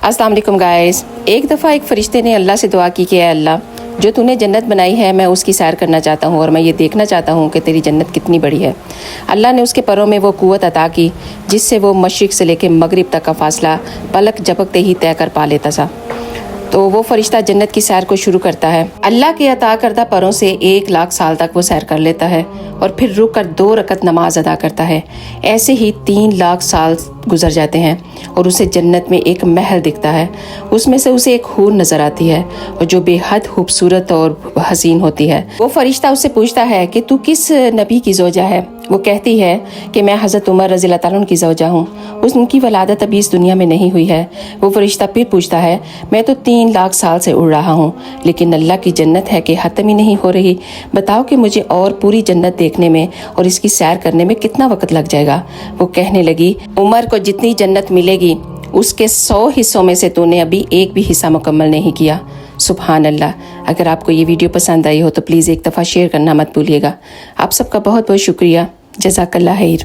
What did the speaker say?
अस्सलाम वालेकुम गाइस। एक दफ़ा एक फ़रिश्ते ने अल्लाह से दुआ की कि ऐ अल्लाह, जो तूने जन्नत बनाई है मैं उसकी सैर करना चाहता हूँ और मैं ये देखना चाहता हूँ कि तेरी जन्नत कितनी बड़ी है। अल्लाह ने उसके परों में वो क़ुव्वत अता की जिससे वो मशरिक़ से लेकर मगरिब तक का फ़ासला पलक झपकते ही तय कर पा लेता था। तो वो फ़रिश्ता जन्नत की सैर को शुरू करता है। अल्लाह के अता करदा परों से 1,00,000 साल तक वो सैर कर लेता है और फिर रुक कर 2 रकत नमाज अदा करता है। ऐसे ही 3,00,000 साल गुजर जाते हैं और उसे जन्नत में एक महल दिखता है। उसमें से उसे एक हूर नज़र आती है और जो बेहद खूबसूरत और हसीन होती है। वो फ़रिश्ता उससे पूछता है कि तू किस नबी की ज़ौजा है। वो कहती है कि मैं हज़रत उमर रज़ी अल्लाह तआला की ज़ौजा हूँ। उनकी वलादत अभी इस दुनिया में नहीं हुई है। वो फ़रिश्ता फिर पूछता है, मैं तो 3,00,000 साल से उड़ रहा हूँ, लेकिन अल्लाह की जन्नत है कि ख़त्म ही नहीं हो रही। बताओ कि मुझे और पूरी जन्नत देखने में और इसकी सैर करने में कितना वक्त लग जाएगा। वो कहने लगी, उमर को जितनी जन्नत मिलेगी उसके 100 हिस्सों में से तूने अभी एक भी हिस्सा मुकम्मल नहीं किया। सुभान अल्लाह। अगर आपको ये वीडियो पसंद आई हो तो प्लीज़ एक दफ़ा शेयर करना मत भूलिएगा। आप सबका बहुत बहुत शुक्रिया। जज़ाकल्लाह खैर।